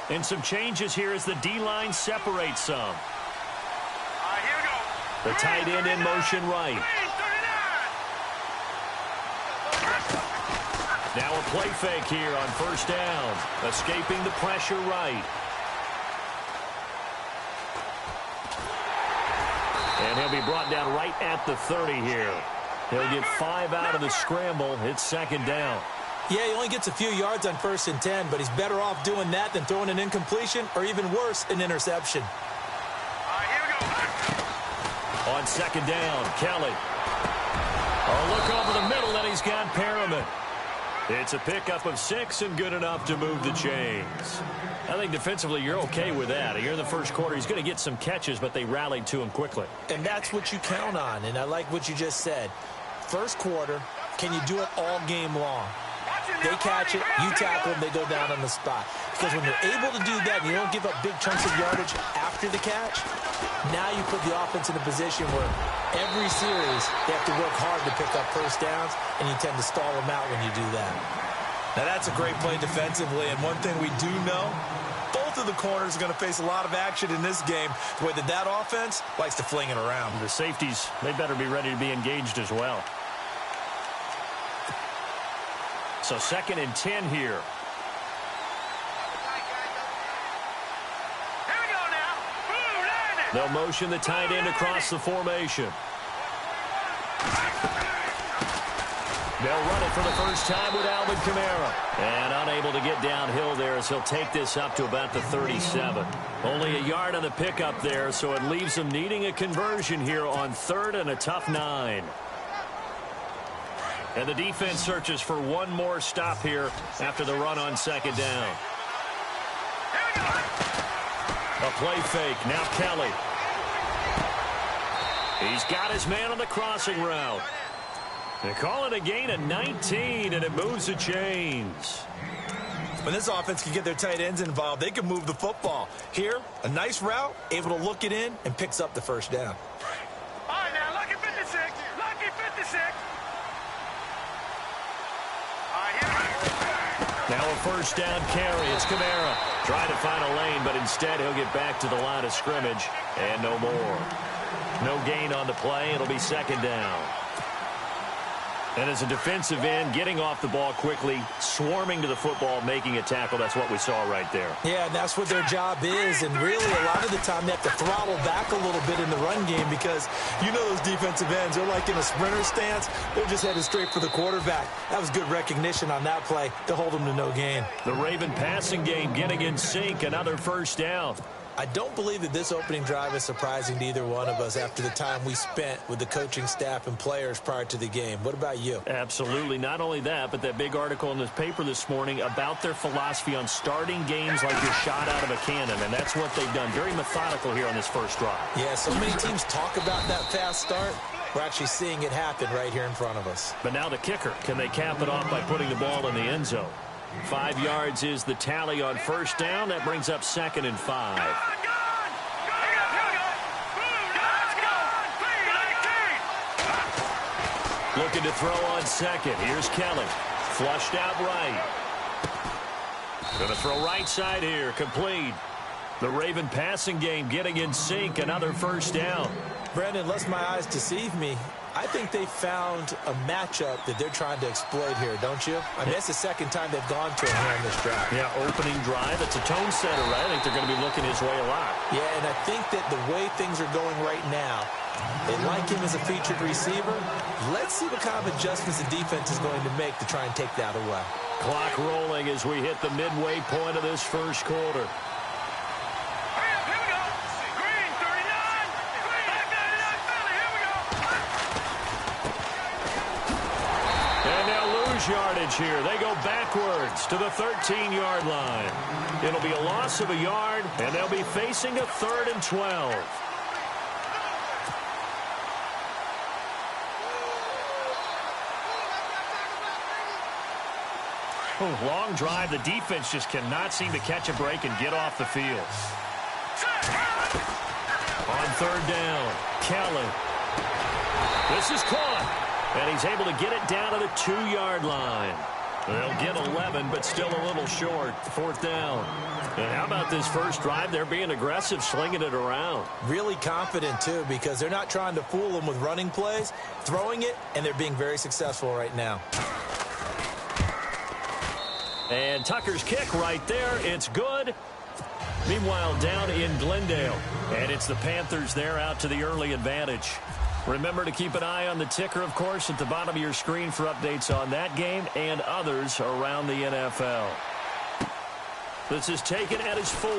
And some changes here as the D-line separates some. Here we go. The tight end in motion right. Now a play fake here on first down. Escaping the pressure right. And he'll be brought down right at the 30 here. He'll get 5 out of the scramble. It's second down. Yeah, he only gets a few yards on 1st and 10, but he's better off doing that than throwing an incompletion or even worse, an interception. Here we go. On second down, Kelly. Oh, look over the middle, and he's got Perriman. It's a pickup of 6 and good enough to move the chains. I think defensively you're okay with that. Here in the first quarter, he's going to get some catches, but they rallied to him quickly. And that's what you count on, and I like what you just said. First quarter, can you do it all game long? They catch it, you tackle them, they go down on the spot. Because when you're able to do that and you don't give up big chunks of yardage after the catch, now you put the offense in a position where every series they have to work hard to pick up first downs, and you tend to stall them out when you do that. Now that's a great play defensively, and one thing we do know, both of the corners are going to face a lot of action in this game, the way that offense likes to fling it around. The safeties, they better be ready to be engaged as well. So 2nd and 10 here. Here we go now. Boom, landed. They'll motion the tight end across the formation. They'll run it for the first time with Alvin Kamara. And unable to get downhill there as he'll take this up to about the 37. Only a yard on the pickup there, so it leaves them needing a conversion here on 3rd and a tough 9. And the defense searches for one more stop here after the run on 2nd down. A play fake. Now Kelly. He's got his man on the crossing route. They call it a gain of 19, and it moves the chains. When this offense can get their tight ends involved, they can move the football. Here, a nice route, able to look it in, and picks up the first down. All right, now, lucky 56. Lucky 56. Now a first down carry. It's Kamara trying to find a lane, but instead he'll get back to the line of scrimmage and no more. No gain on the play. It'll be 2nd down. And as a defensive end, getting off the ball quickly, swarming to the football, making a tackle, that's what we saw right there. Yeah, and that's what their job is, and really a lot of the time they have to throttle back a little bit in the run game because you know those defensive ends, they're like in a sprinter stance. They're just headed straight for the quarterback. That was good recognition on that play to hold them to no gain. The Raven passing game getting in sync, another first down. I don't believe that this opening drive is surprising to either one of us after the time we spent with the coaching staff and players prior to the game. What about you? Absolutely. Not only that, but that big article in the paper this morning about their philosophy on starting games like you're shot out of a cannon, and that's what they've done. Very methodical here on this first drive. Yeah, so many teams talk about that fast start. We're actually seeing it happen right here in front of us. But now the kicker. Can they cap it off by putting the ball in the end zone? 5 yards is the tally on first down. That brings up 2nd and 5. Looking to throw on 2nd. Here's Kelly. Flushed out right. Going to throw right side here. Complete. The Raven passing game getting in sync. Another first down. Brandon, unless my eyes deceive me, I think they found a matchup that they're trying to exploit here, don't you? I mean, it's the 2nd time they've gone to him here in this drive. Yeah, opening drive. It's a tone setter, right? I think they're going to be looking his way a lot. Yeah, and I think that the way things are going right now, they like him as a featured receiver. Let's see what kind of adjustments the defense is going to make to try and take that away. Clock rolling as we hit the midway point of this first quarter. Yardage here. They go backwards to the 13-yard line. It'll be a loss of a yard, and they'll be facing a 3rd and 12. Long drive. The defense just cannot seem to catch a break and get off the field. On 3rd down, Kelly. This is caught. And he's able to get it down to the 2-yard line. They'll get 11, but still a little short. 4th down. And how about this first drive? They're being aggressive, slinging it around. Really confident, too, because they're not trying to fool them with running plays, throwing it, and they're being very successful right now. And Tucker's kick right there. It's good. Meanwhile, down in Glendale. And it's the Panthers there out to the early advantage. Remember to keep an eye on the ticker, of course, at the bottom of your screen for updates on that game and others around the NFL. This is taken at his 4.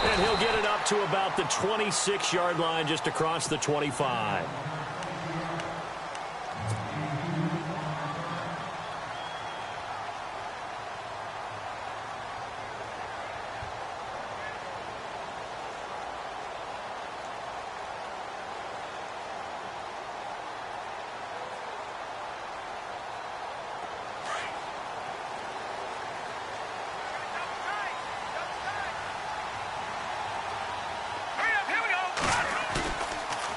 And he'll get it up to about the 26-yard line, just across the 25.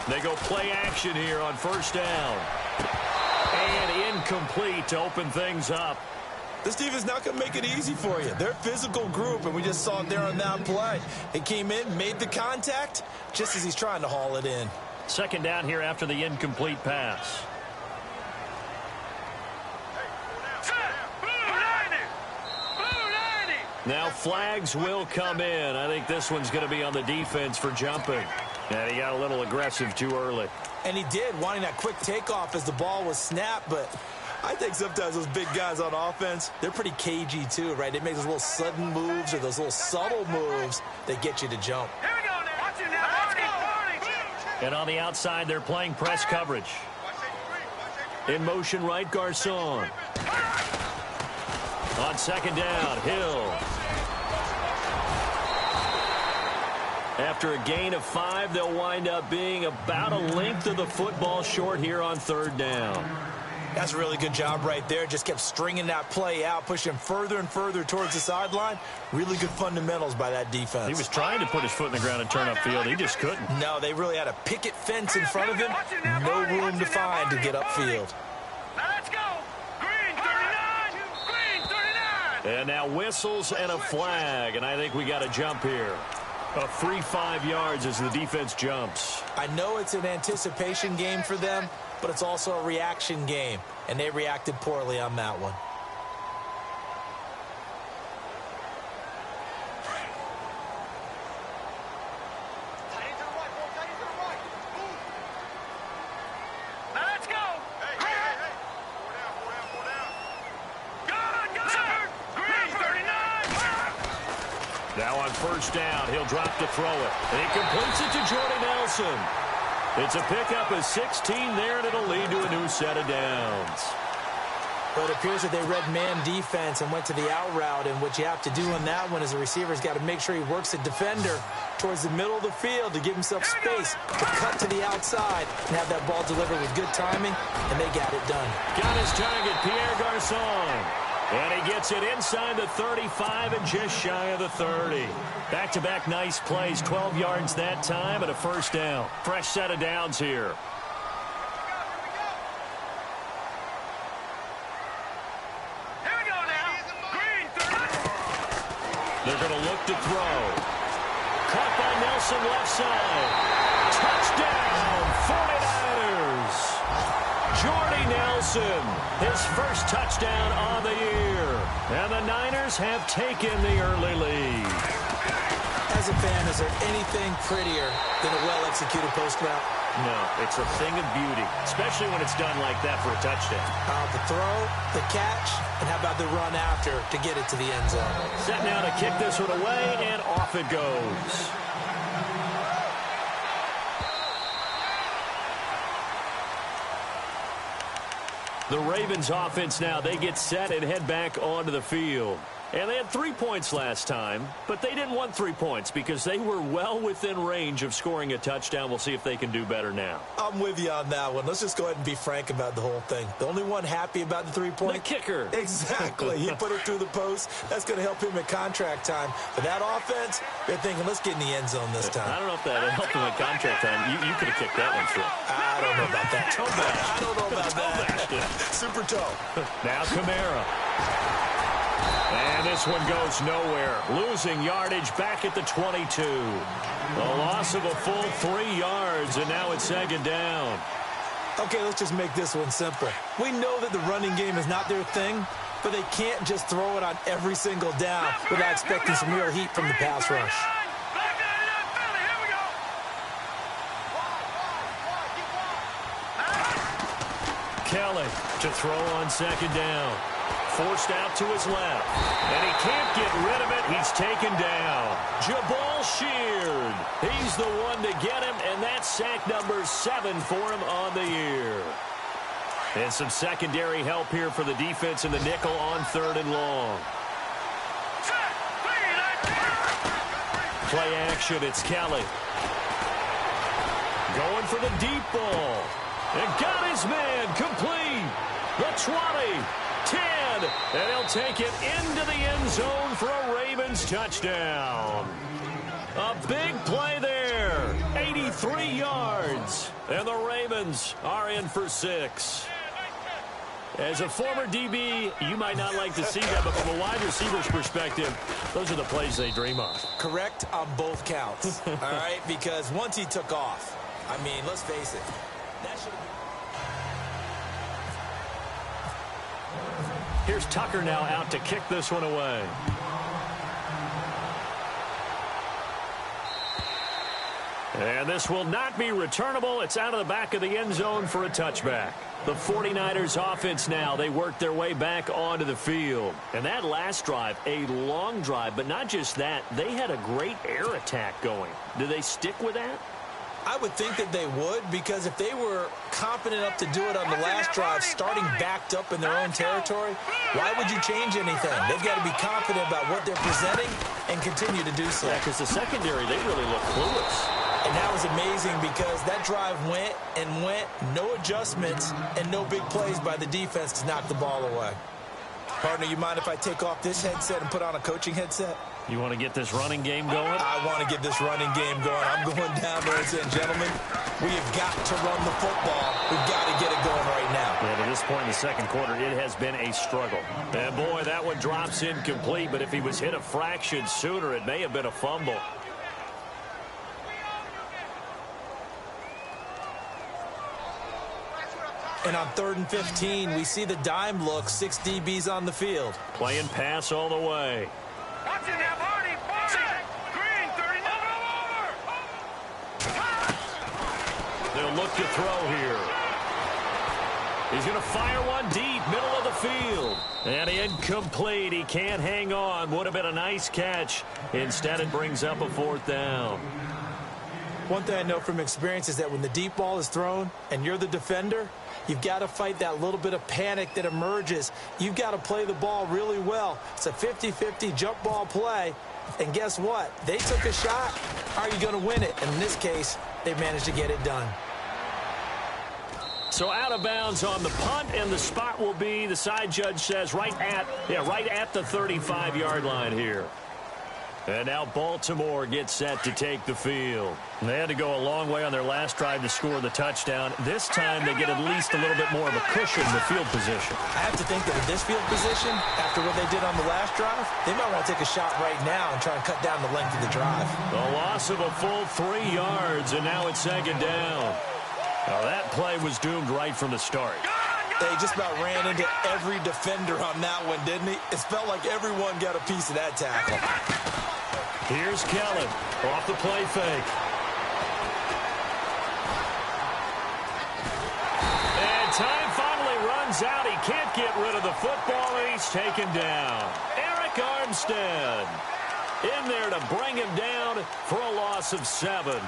They go play action here on 1st down. And incomplete to open things up. This defense not going to make it easy for you. They're a physical group, and we just saw it there on that play. He came in, made the contact, just as he's trying to haul it in. 2nd down here after the incomplete pass. Now flags will come in. I think this one's going to be on the defense for jumping. And he got a little aggressive too early. And he did, wanting that quick takeoff as the ball was snapped. But I think sometimes those big guys on offense, they're pretty cagey too, right? They make those little sudden moves or those little subtle moves that get you to jump. Here we go now. Watch it now. Let's go. And on the outside, they're playing press coverage. In motion right, Garcon. On 2nd down, Hill. After a gain of 5, they'll wind up being about a length of the football short here on 3rd down. That's a really good job right there. Just kept stringing that play out, pushing him further and further towards the sideline. Really good fundamentals by that defense. He was trying to put his foot in the ground and turn upfield. He just couldn't. No, they really had a picket fence in front of him. No room to find to get upfield. Let's go. Green 39. Green 39. And now whistles and a flag. And I think we got a jump here. A free 5 yards as the defense jumps. I know it's an anticipation game for them, but it's also a reaction game, and they reacted poorly on that one. Let's go. Hey. Four down. Good. Green 39. Now on 1st down, he'll drop to throw it. And he completes it to Jordy Nelson. It's a pickup of 16 there, and it'll lead to a new set of downs. But it appears that they read man defense and went to the out route, and what you have to do on that one is the receiver's got to make sure he works the defender towards the middle of the field to give himself space to cut to the outside and have that ball delivered with good timing, and they got it done. Got his target, Pierre Garcon. And he gets it inside the 35 and just shy of the 30. Back-to-back nice plays, 12 yards that time and a 1st down. Fresh set of downs here. Here we go now. Green 30. They're going to look to throw. Caught by Nelson left side. Touchdown, 49ers. Jordy Nelson, his first touchdown on the year. And the Niners have taken the early lead. As a fan, is there anything prettier than a well-executed post route? No, it's a thing of beauty, especially when it's done like that for a touchdown. The throw, the catch, and how about the run after to get it to the end zone? Set now to kick this one away, and off it goes. The Ravens offense now, they get set and head back onto the field. And they had 3 points last time, but they didn't want 3 points because they were well within range of scoring a touchdown. We'll see if they can do better now. I'm with you on that one. Let's just go ahead and be frank about the whole thing. The only one happy about the 3-point? The kicker. Exactly. He put it through the post. That's going to help him at contract time. But that offense, they're thinking, let's get in the end zone this time. I don't know if that helped him at contract time. You could have kicked that one through. I don't know about that. Toe bash. I don't know about that. Super toe. Now Kamara. And this one goes nowhere. Losing yardage back at the 22. A loss of a full 3 yards, and now it's second down. Okay, let's just make this one simple. We know that the running game is not their thing, but they can't just throw it on every single down without expecting some real heat from the pass rush. Kelly to throw on second down. Forced out to his left. And he can't get rid of it. He's taken down. Jabal Sheard. He's the one to get him, and that's sack number 7 for him on the year. And some secondary help here for the defense in the nickel on 3rd and long. Play action, it's Kelly. Going for the deep ball. And got his man complete. The 20. 10, and he'll take it into the end zone for a Ravens touchdown. A big play there, 83 yards, and the Ravens are in for 6. As a former DB, you might not like to see that, but from a wide receiver's perspective, those are the plays they dream of. Correct on both counts, all right, because once he took off, I mean, let's face it, that should have been... Here's Tucker now out to kick this one away. And this will not be returnable. It's out of the back of the end zone for a touchback. The 49ers offense now, they work their way back onto the field. And that last drive, a long drive, but not just that, they had a great air attack going. Do they stick with that? I would think that they would, because if they were confident enough to do it on the last drive, starting backed up in their own territory, why would you change anything? They've got to be confident about what they're presenting and continue to do so. Yeah, because the secondary, they really look clueless. And that was amazing because that drive went and went, no adjustments, and no big plays by the defense to knock the ball away. Partner, you mind if I take off this headset and put on a coaching headset? You want to get this running game going? I want to get this running game going. I'm going down there and saying, gentlemen, we have got to run the football. We've got to get it going right now. Yeah, to this point in the second quarter, it has been a struggle. And boy, that one drops incomplete, but if he was hit a fraction sooner, it may have been a fumble. And on 3rd and 15, we see the dime look, 6 DBs on the field. Playing pass all the way. Watch it now, Barney. Green, 30. Over. They'll look to throw here. He's going to fire one deep, middle of the field. And incomplete. He can't hang on. Would have been a nice catch. Instead, it brings up a 4th down. One thing I know from experience is that when the deep ball is thrown and you're the defender, you've got to fight that little bit of panic that emerges. You've got to play the ball really well. It's a 50-50 jump ball play. And guess what? They took a shot. How are you going to win it? And in this case, they managed to get it done. So out of bounds on the punt, and the spot will be, the side judge says, right at the 35-yard line here. And now Baltimore gets set to take the field. They had to go a long way on their last drive to score the touchdown. This time they get at least a little bit more of a cushion in the field position. I have to think that in this field position, after what they did on the last drive, they might want to take a shot right now and try and cut down the length of the drive. A loss of a full 3 yards, and now it's second down. Now that play was doomed right from the start. They just about ran into every defender on that one, didn't he? It felt like everyone got a piece of that tackle. Here's Kelly off the play fake. And time finally runs out. He can't get rid of the football, and he's taken down. Eric Armstead in there to bring him down for a loss of 7.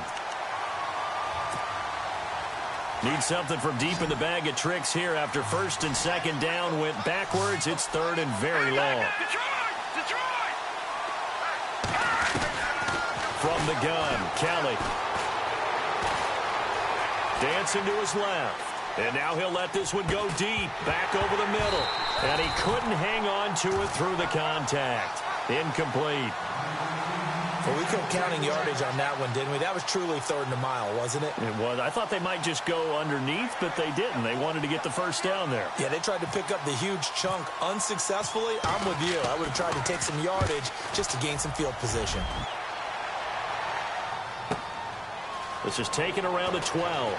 Need something from deep in the bag of tricks here after 1st and 2nd down went backwards. It's 3rd and very long. Detroit! From the gun, Kelly. Dancing to his left. And now he'll let this one go deep, back over the middle. And he couldn't hang on to it through the contact. Incomplete. Well, we kept counting yardage on that one, didn't we? That was truly third and a mile, wasn't it? It was. I thought they might just go underneath, but they didn't. They wanted to get the first down there. Yeah, they tried to pick up the huge chunk unsuccessfully. I'm with you. I would have tried to take some yardage just to gain some field position. This is taken around the 12.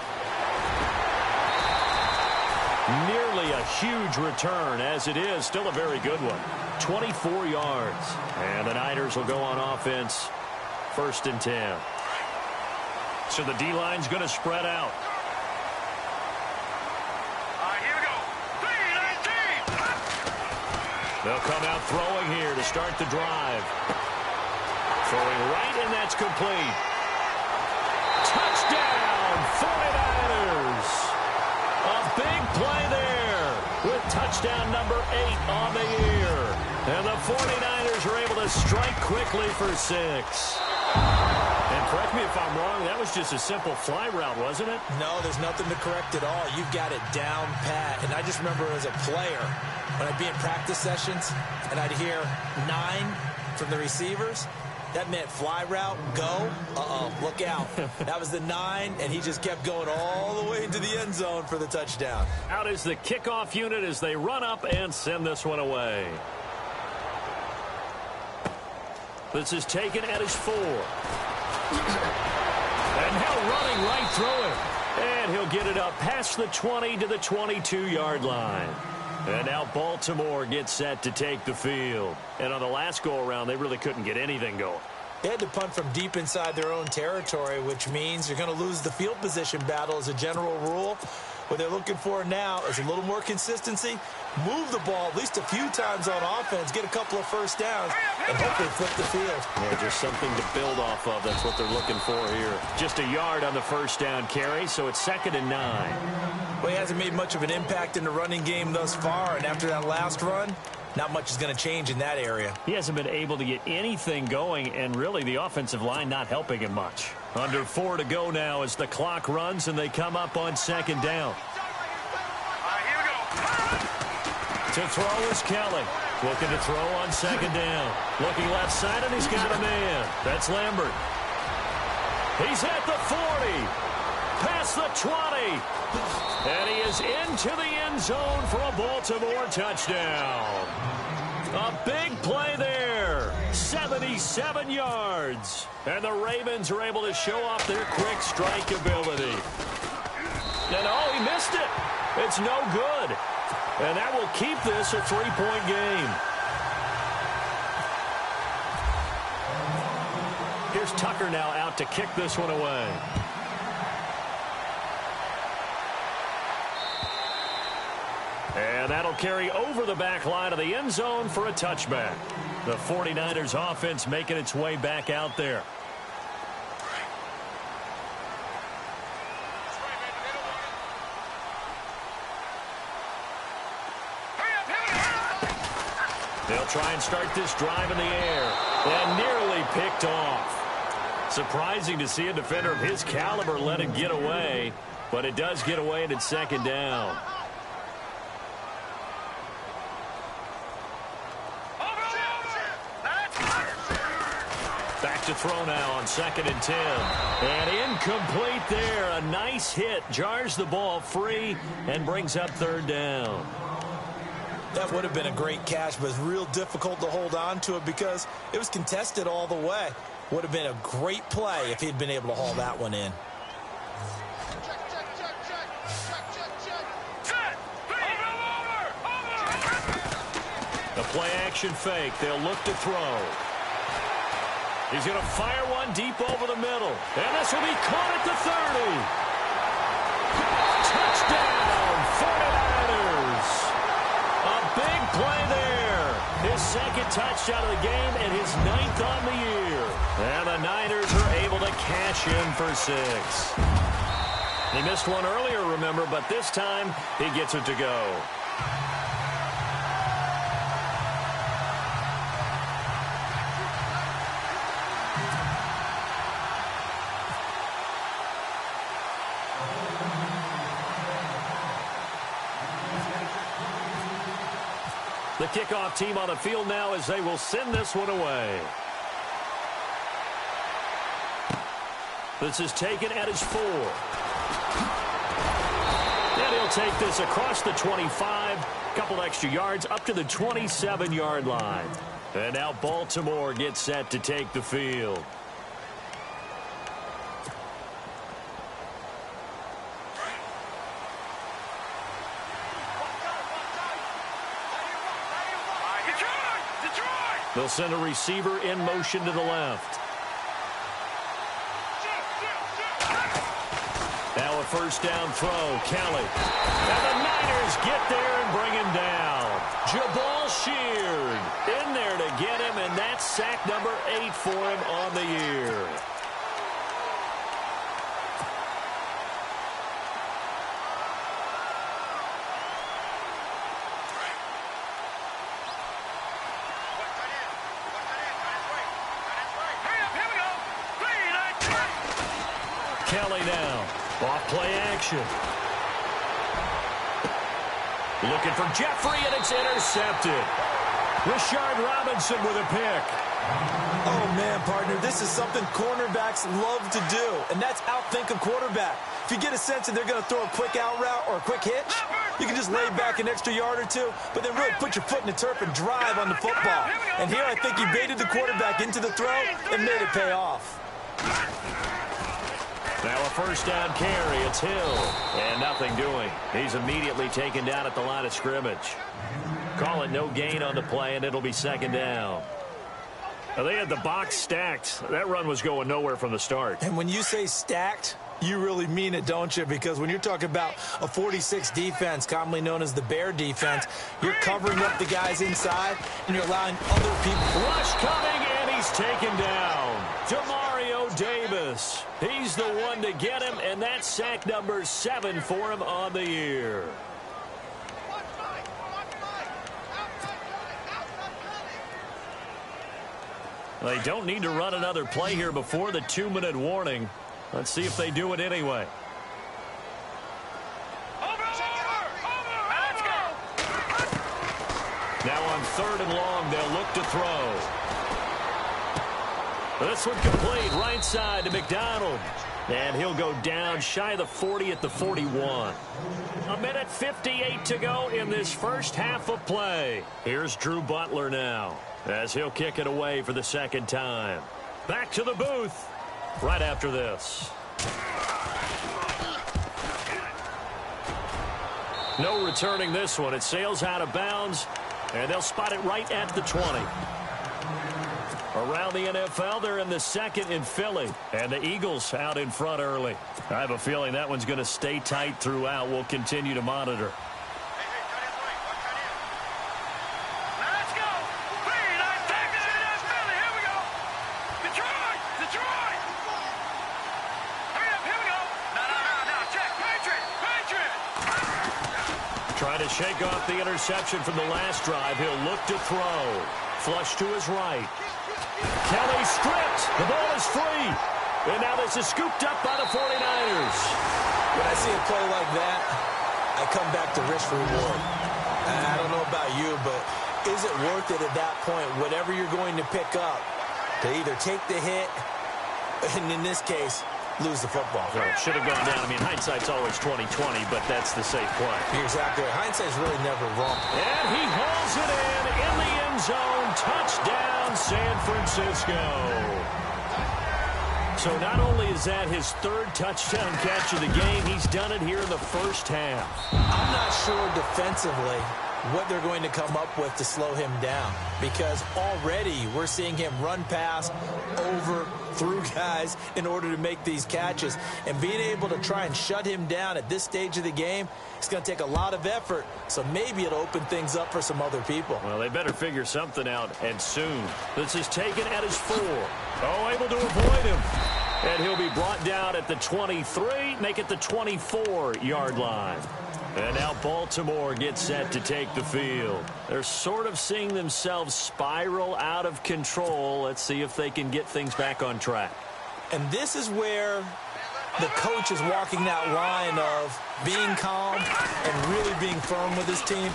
Nearly a huge return, as it is. Still a very good one. 24 yards. And the Niners will go on offense. 1st and 10. So the D-line's going to spread out. All right, here we go. 3-19. They'll come out throwing here to start the drive. Throwing right, and that's complete. Touchdown, 49ers. A big play there with touchdown number 8 on the year. And the 49ers are able to strike quickly for 6. And correct me if I'm wrong, that was just a simple fly route, wasn't it? No, there's nothing to correct at all. You've got it down pat. And I just remember as a player, when I'd be in practice sessions and I'd hear 9 from the receivers, that meant fly route, go, look out. That was the 9, and he just kept going all the way into the end zone for the touchdown. Out is the kickoff unit as they run up and send this one away. This is taken at his 4. And now running right through it. And he'll get it up past the 20 to the 22-yard line. And now Baltimore gets set to take the field. And on the last go-around, they really couldn't get anything going. They had to punt from deep inside their own territory, which means you're going to lose the field position battle as a general rule. What they're looking for now is a little more consistency, move the ball at least a few times on offense, get a couple of first downs, and hopefully flip the field. Yeah, just something to build off of. That's what they're looking for here. Just a yard on the first down carry, so it's 2nd and 9. Well, he hasn't made much of an impact in the running game thus far, and after that last run, not much is going to change in that area. He hasn't been able to get anything going, and really the offensive line not helping him much. Under 4 to go now as the clock runs, and they come up on 2nd down. All right, here we go. To throw is Kelly. Looking to throw on 2nd down. Looking left side, and he's got a man. That's Lambert. He's at the 40. Past the 20. And he is into the end zone for a Baltimore touchdown. A big play there. 77 yards. And the Ravens are able to show off their quick strike ability. And oh, he missed it. It's no good. And that will keep this a 3-point game. Here's Tucker now out to kick this one away. And that'll carry over the back line of the end zone for a touchback. The 49ers offense making its way back out there. They'll try and start this drive in the air. And nearly picked off. Surprising to see a defender of his caliber let it get away. But it does get away, and it's 2nd down. Back to throw now on 2nd and 10. And incomplete there. A nice hit. Jars the ball free and brings up 3rd down. That would have been a great catch, but it's real difficult to hold on to it because it was contested all the way. Would have been a great play if he'd been able to haul that one in. The play action fake. They'll look to throw. He's going to fire one deep over the middle. And this will be caught at the 30. Touchdown, 49ers. A big play there. His 2nd touchdown of the game and his 9th on the year. And the Niners are able to cash in for 6. He missed one earlier, remember, but this time he gets it to go. The kickoff team on the field now as they will send this one away. This is taken at his 4. And he'll take this across the 25. Couple extra yards up to the 27-yard line. And now Baltimore gets set to take the field. They'll send a receiver in motion to the left. Now a first down throw, Kelly. And the Niners get there and bring him down. Jabal Sheard in there to get him, and that's sack number 8 for him on the year. Kelly now. Off play action. Looking for Jeffrey, and it's intercepted. Rashard Robinson with a pick. Oh, man, partner, this is something cornerbacks love to do, and that's outthink a quarterback. If you get a sense that they're going to throw a quick out route or a quick hitch, you can just lay back an extra yard or two, but then really put your foot in the turf and drive on the football. And here I think he baited the quarterback into the throw and made it pay off. Now a first down carry. It's Hill. And nothing doing. He's immediately taken down at the line of scrimmage. Call it no gain on the play, and it'll be second down. Now, they had the box stacked. That run was going nowhere from the start. And when you say stacked, you really mean it, don't you? Because when you're talking about a 46 defense, commonly known as the Bear defense, you're covering up the guys inside, and you're allowing other people. Rush coming, and he's taken down. Demario Davis. He's the one to get him, and that's sack number 7 for him on the year. They don't need to run another play here before the 2-minute warning. Let's see if they do it anyway. Now on 3rd and long, they'll look to throw. This one complete, right side to McDonald. And he'll go down shy of the 40 at the 41. 1:58 to go in this first half of play. Here's Drew Butler now, as he'll kick it away for the second time. Back to the booth right after this. No returning this one. It sails out of bounds, and they'll spot it right at the 20. Around the NFL, they're in the second in Philly, and the Eagles out in front early. I have a feeling that one's going to stay tight throughout. We'll continue to monitor. Let's go. Philly. Here we go. Detroit. Hurry up. Here we go. No. Check. Patriot. Trying to shake off the interception from the last drive. He'll look to throw. Flush to his right. Kelly stripped. The ball is free. And now this is scooped up by the 49ers. When I see a play like that, I come back to risk reward. And I don't know about you, but is it worth it at that point, whatever you're going to pick up, to either take the hit, and in this case, lose the football? Well, it should have gone down. I mean, hindsight's always 20/20, but that's the safe play. You're exactly right. Hindsight's really never wrong. And he hauls it in the end zone. Touchdown, San Francisco. So not only is that his 3rd touchdown catch of the game, he's done it here in the first half. I'm not sure defensively what they're going to come up with to slow him down, because already we're seeing him run past, over, through guys in order to make these catches. And being able to try and shut him down at this stage of the game, it's going to take a lot of effort. So maybe it'll open things up for some other people. Well, they better figure something out, and soon. This is taken at his 4. Oh, able to avoid him. And he'll be brought down at the 23, make it the 24-yard line. And now Baltimore gets set to take the field. They're sort of seeing themselves spiral out of control. Let's see if they can get things back on track. And this is where the coach is walking that line of being calm and really being firm with his team.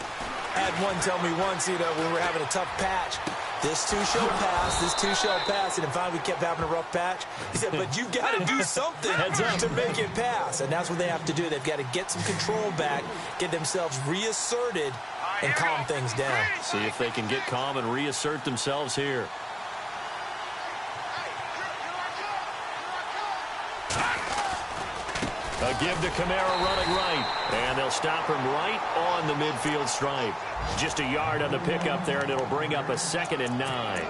Had one tell me once, when we were having a tough patch, this too shall pass, this too shall pass, and then finally we kept having a rough patch. He said, but you've got to do something to make it pass, and that's what they have to do. They've got to get some control back, get themselves reasserted, and calm things down. See if they can get calm and reassert themselves here. A give to Kamara running right, and they'll stop him right on the midfield stripe. Just a yard on the pickup there, and it'll bring up a 2nd and 9.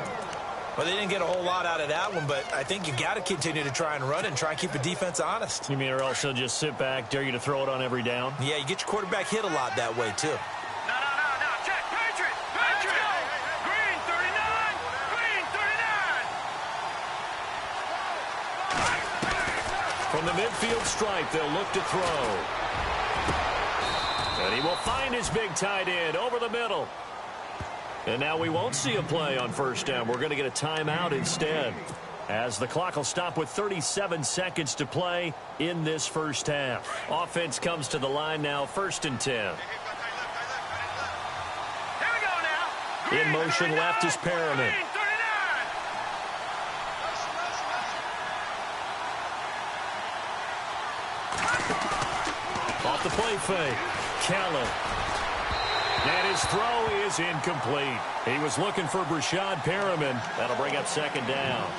Well, they didn't get a whole lot out of that one, but I think you got to continue to try and run and try and keep the defense honest. You mean or else they'll just sit back, dare you to throw it on every down? Yeah, you get your quarterback hit a lot that way, too. No. Check. Patriots. Green 39. Green 39. From the midfield stripe, they'll look to throw. And he will find his big tight end over the middle. And now we won't see a play on first down. We're going to get a timeout instead, as the clock will stop with 37 seconds to play in this first half. Offense comes to the line now, 1st and 10. Here we go now. In motion left is Perriman. Off the play fake, Kelly. And his throw is incomplete. He was looking for Brashad Perriman. That'll bring up 2nd down.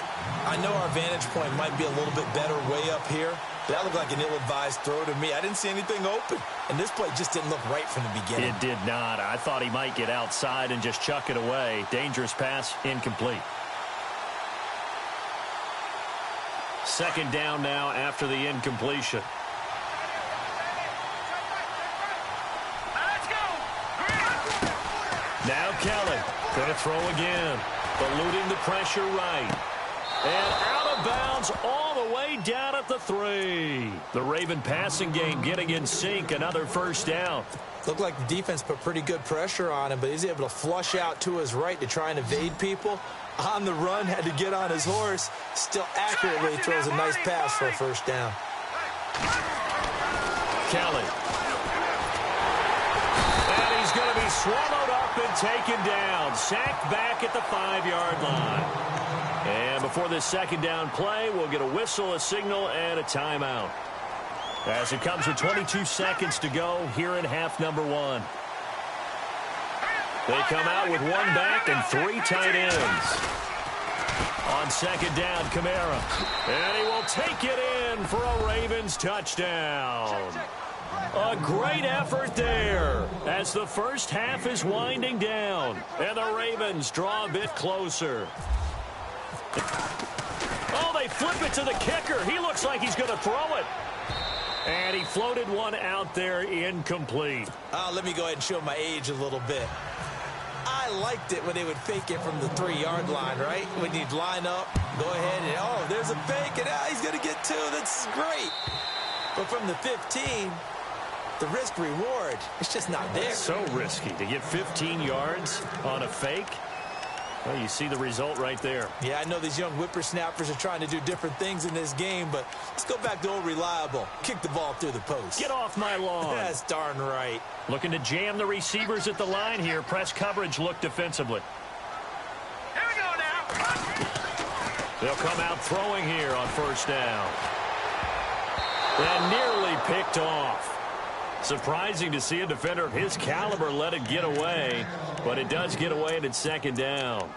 I know our vantage point might be a little bit better way up here, but that looked like an ill-advised throw to me. I didn't see anything open, and this play just didn't look right from the beginning. It did not. I thought he might get outside and just chuck it away. Dangerous pass, incomplete. 2nd down now after the incompletion. Now Kelly going to throw again, eluding the pressure right. And out of bounds all the way down at the 3. The Raven passing game getting in sync, another 1st down. Looked like the defense put pretty good pressure on him, but he's able to flush out to his right to try and evade people. On the run, had to get on his horse. Still accurately throws a nice pass for a 1st down. Kelly. And he's going to be swallowed up and taken down. Sacked back at the 5-yard line. And before this 2nd down play, we'll get a whistle, a signal, and a timeout, as it comes with 22 seconds to go here in half number 1. They come out with 1 back and 3 tight ends. On 2nd down, Kamara. And he will take it in for a Ravens touchdown. A great effort there as the first half is winding down. And the Ravens draw a bit closer. Oh, they flip it to the kicker. He looks like he's going to throw it. And he floated one out there, incomplete. Let me go ahead and show my age a little bit. I liked it when they would fake it from the 3-yard line, right? When you'd line up, go ahead, and oh, there's a fake, and he's going to get 2. That's great. But from the 15, the risk-reward, it's just not there. It's so risky to get 15 yards on a fake. Well, you see the result right there. Yeah, I know these young whippersnappers are trying to do different things in this game, but let's go back to old reliable. Kick the ball through the post. Get off my lawn. That's darn right. Looking to jam the receivers at the line here. Press coverage look defensively. Here we go now. They'll come out throwing here on 1st down. And nearly picked off. Surprising to see a defender of his caliber let it get away, but it does get away and it's 2nd down.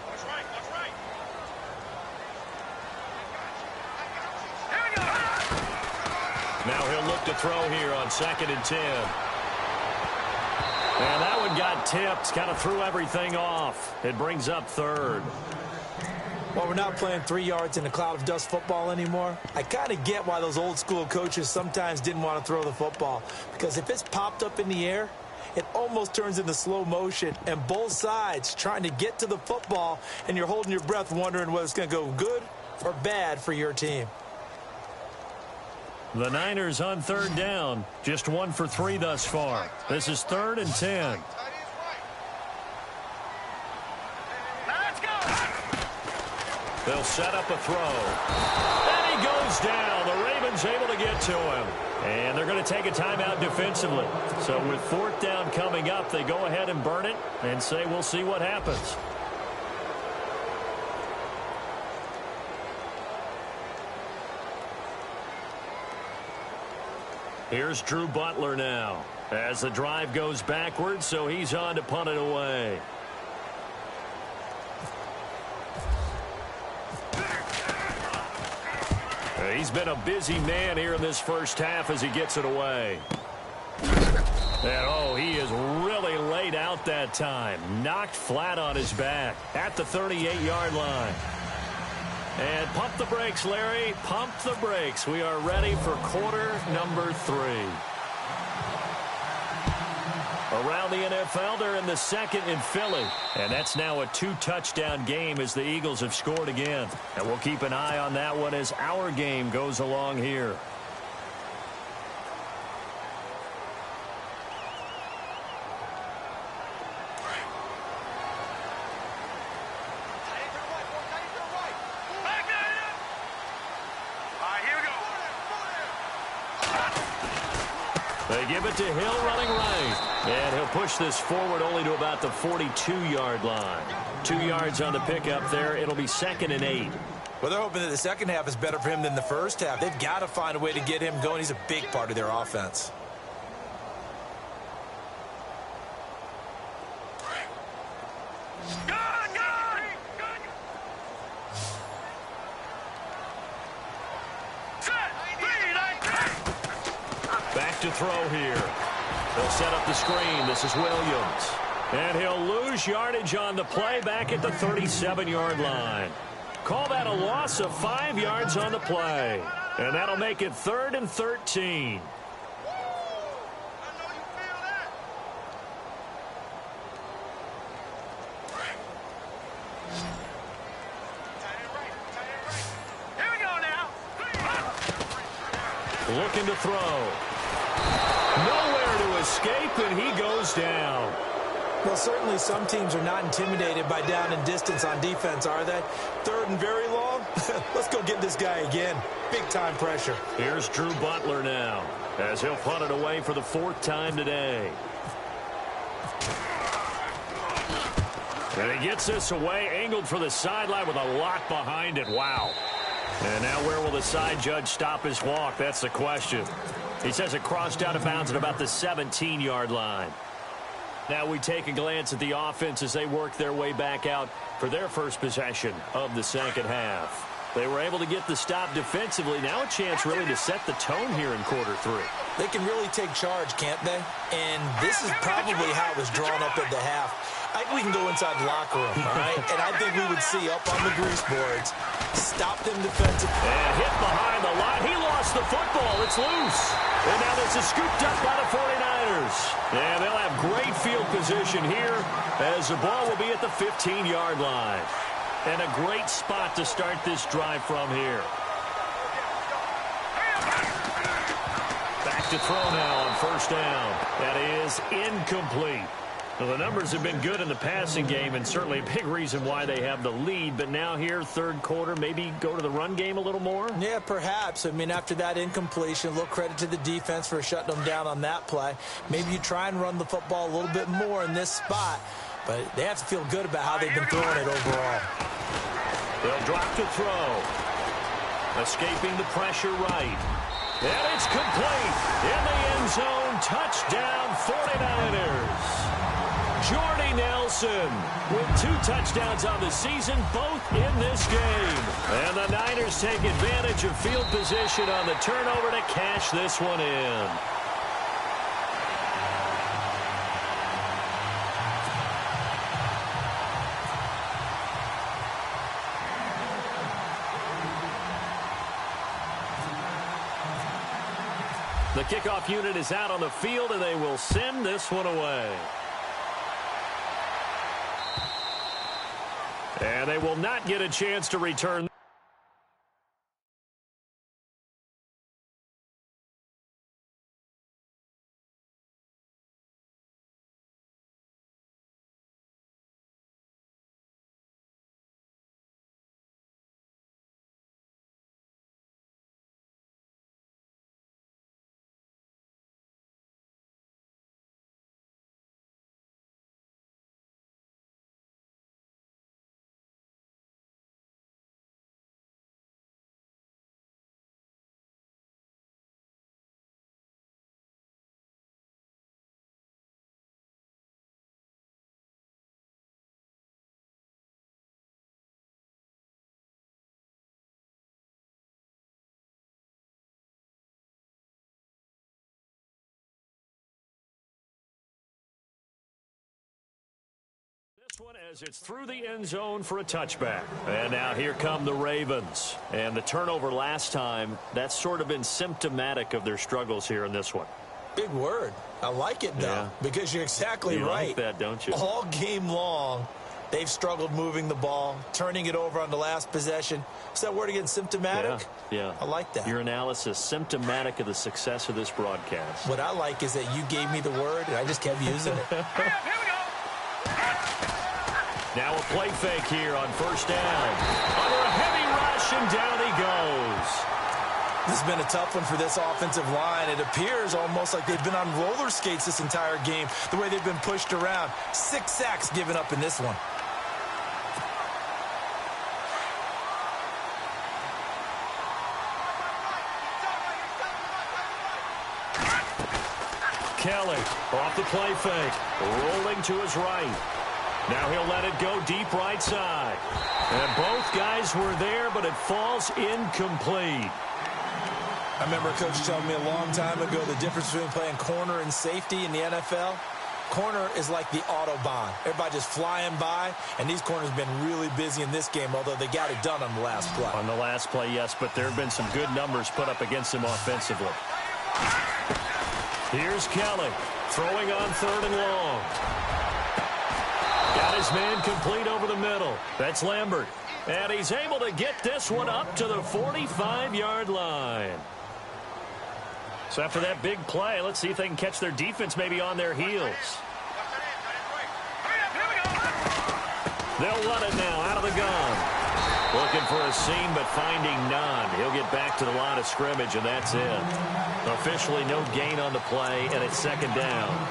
That's right. Now he'll look to throw here on 2nd and 10. And that one got tipped, kind of threw everything off. It brings up 3rd. Well, we're not playing 3 yards in a cloud of dust football anymore. I kind of get why those old school coaches sometimes didn't want to throw the football, because if it's popped up in the air, it almost turns into slow motion, and both sides trying to get to the football, and you're holding your breath wondering whether it's going to go good or bad for your team. The Niners on 3rd down, just 1 for 3 thus far. This is 3rd and 10. They'll set up a throw. And he goes down. The lineman's able to get to him. And they're going to take a timeout defensively. So with fourth down coming up, they go ahead and burn it and say we'll see what happens. Here's Drew Butler now as the drive goes backwards, so he's on to punt it away. He's been a busy man here in this first half as he gets it away. And, oh, he is really laid out that time. Knocked flat on his back at the 38-yard line. And pump the brakes, Larry. Pump the brakes. We are ready for quarter number 3. Around the NFL, they're in the second in Philly. And that's now a 2-touchdown game as the Eagles have scored again. And we'll keep an eye on that one as our game goes along here. They give it to Hill running right. And he'll push this forward only to about the 42-yard line. 2 yards on the pickup there. It'll be 2nd and 8. Well, they're hoping that the second half is better for him than the first half. They've got to find a way to get him going. He's a big part of their offense. Back to throw here. They'll set up the screen. This is Williams. And he'll lose yardage on the play back at the 37-yard line. Call that a loss of 5 yards on the play. And that'll make it 3rd and 13. Looking to throw. Nowhere to escape, and he goes down. Well, certainly some teams are not intimidated by down and distance on defense, are they? 3rd and very long? Let's go get this guy again. Big-time pressure. Here's Drew Butler now as he'll punt it away for the 4th time today. And he gets this away, angled for the sideline with a lot behind it. Wow. And now where will the side judge stop his walk? That's the question. He says it crossed out of bounds at about the 17-yard line. Now we take a glance at the offense as they work their way back out for their first possession of the second half. They were able to get the stop defensively. Now a chance really to set the tone here in quarter 3. They can really take charge, can't they? And this is probably how it was drawn up at the half. I think we can go inside the locker room, all right? And I think we would see up on the grease boards, stop them defensively. And hit behind the line. He lost the football. It's loose. And now this is scooped up by the 49ers. And they'll have great field position here as the ball will be at the 15-yard line. And a great spot to start this drive from here. Back to throw now on first down. That is incomplete. Well, the numbers have been good in the passing game and certainly a big reason why they have the lead. But now here, third quarter, maybe go to the run game a little more? Yeah, perhaps. I mean, after that incompletion, a little credit to the defense for shutting them down on that play. Maybe you try and run the football a little bit more in this spot. But they have to feel good about how they've been throwing it overall. They'll drop to throw. Escaping the pressure right. And it's complete. In the end zone, touchdown 49ers. Jordy Nelson with 2 touchdowns on the season, both in this game. And the Niners take advantage of field position on the turnover to cash this one in. The kickoff unit is out on the field, and they will send this one away. And they will not get a chance to return. Next one as it's through the end zone for a touchback. And now here come the Ravens. And the turnover last time, that's sort of been symptomatic of their struggles here in this one. Big word. I like it, though, because you're exactly right. You like that, don't you? All game long, they've struggled moving the ball, turning it over on the last possession. Is that word again, symptomatic? Yeah. I like that. Your analysis, symptomatic of the success of this broadcast. What I like is that you gave me the word, and I just kept using it. Here we go. Now a play fake here on first down. Under a heavy rush, and down he goes. This has been a tough one for this offensive line. It appears almost like they've been on roller skates this entire game, the way they've been pushed around. 6 sacks given up in this one. Kelly off the play fake, rolling to his right. Now he'll let it go deep right side. And both guys were there, but it falls incomplete. I remember a coach telling me a long time ago the difference between playing corner and safety in the NFL. Corner is like the Autobahn. Everybody just flying by, and these corners have been really busy in this game, although they got it done on the last play. On the last play, yes, but there have been some good numbers put up against him offensively. Here's Kelly, throwing on 3rd and long. Got his man complete over the middle. That's Lambert. And he's able to get this one up to the 45-yard line. So after that big play, let's see if they can catch their defense maybe on their heels. They'll run it now out of the gun. Looking for a seam, but finding none. He'll get back to the line of scrimmage, and that's it. Officially no gain on the play, and it's 2nd down.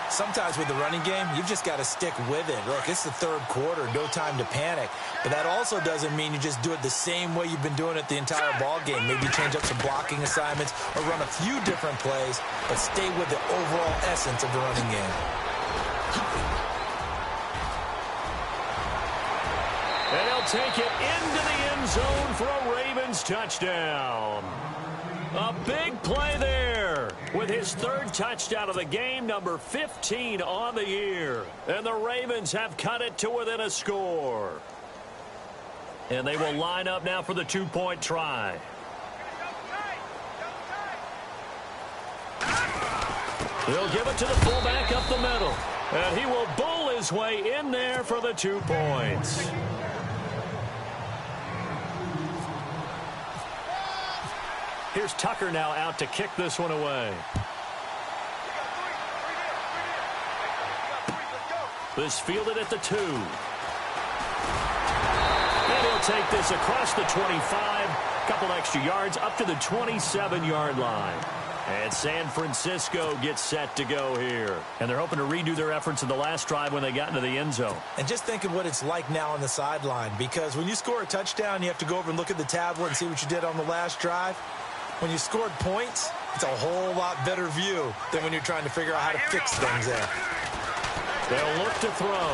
Sometimes with the running game, you've just got to stick with it. Look, it's the 3rd quarter, no time to panic. But that also doesn't mean you just do it the same way you've been doing it the entire ball game. Maybe change up some blocking assignments or run a few different plays, but stay with the overall essence of the running game. And he'll take it into the end zone for a Ravens touchdown. A big play there with his 3rd touchdown of the game, number 15 on the year. And the Ravens have cut it to within a score. And they will line up now for the 2-point try. They'll give it to the fullback up the middle. And he will bull his way in there for the 2 points. Here's Tucker now out to kick this one away. This fielded at the 2. And he'll take this across the 25. Couple extra yards up to the 27-yard line. And San Francisco gets set to go here. And they're hoping to redo their efforts in the last drive when they got into the end zone. And just think of what it's like now on the sideline, because when you score a touchdown, you have to go over and look at the tablet and see what you did on the last drive. When you scored points, it's a whole lot better view than when you're trying to figure out how to fix things there. They'll look to throw.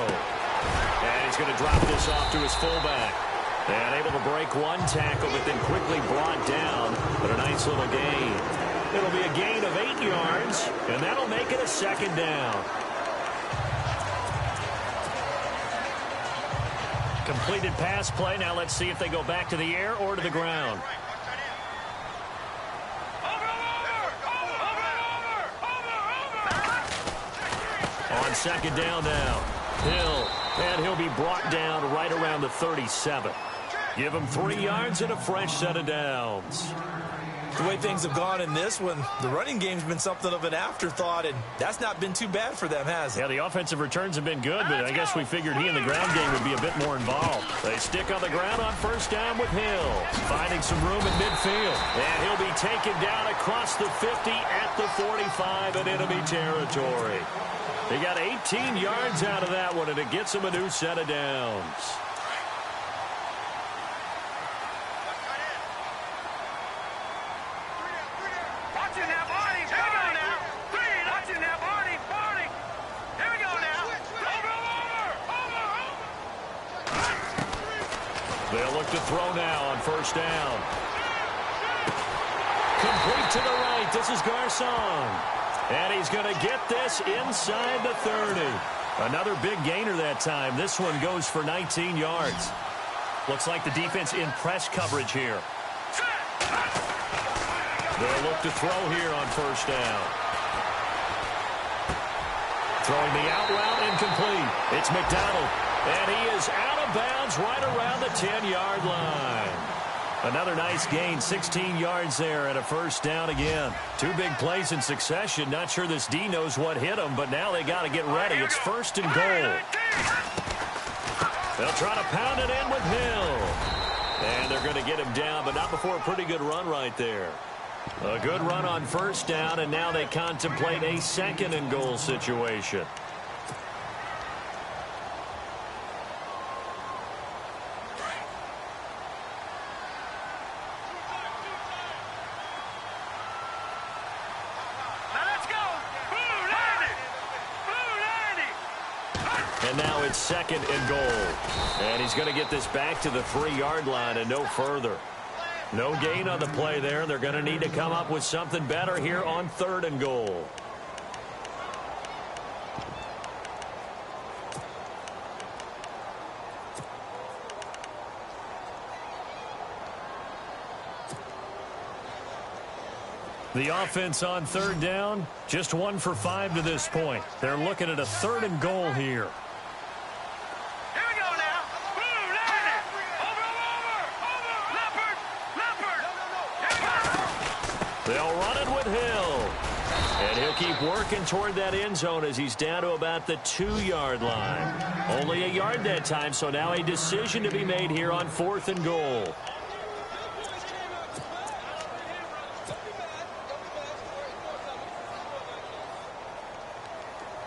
And he's going to drop this off to his fullback. And able to break one tackle, but then quickly brought down. But a nice little gain. It'll be a gain of 8 yards, and that'll make it a 2nd down. Completed pass play. Now let's see if they go back to the air or to the ground. On 2nd down now, Hill, and he'll be brought down right around the 37. Give him 3 yards and a fresh set of downs. The way things have gone in this one, the running game's been something of an afterthought, and that's not been too bad for them, has it? Yeah, the offensive returns have been good, but I guess we figured he in the ground game would be a bit more involved. They stick on the ground on 1st down with Hill, finding some room in midfield. And he'll be taken down across the 50 at the 45 in enemy territory. They got 18 yards out of that one, and it gets them a new set of downs. Watching now, Barney. Here we go now. Watching now, Barney. Here we go now. Over. They'll look to throw now on 1st down. Complete to the right. This is Garcon. And he's going to get this inside the 30. Another big gainer that time. This one goes for 19 yards. Looks like the defense in press coverage here. They'll look to throw here on first down. Throwing the out route incomplete. It's McDonald. And he is out of bounds right around the 10-yard line. Another nice gain, 16 yards there and a first down again. Two big plays in succession. Not sure this D knows what hit them, but now they got to get ready. It's first and goal. They'll try to pound it in with Hill. And they're going to get him down, but not before a pretty good run right there. A good run on first down, and now they contemplate a second and goal situation. And now it's second and goal. And he's going to get this back to the 3-yard line and no further. No gain on the play there. They're going to need to come up with something better here on third and goal. The offense on third down, just 1 for 5 to this point. They're looking at a third and goal here. They'll run it with Hill. And he'll keep working toward that end zone as he's down to about the 2-yard line. Only a yard that time, so now a decision to be made here on fourth and goal.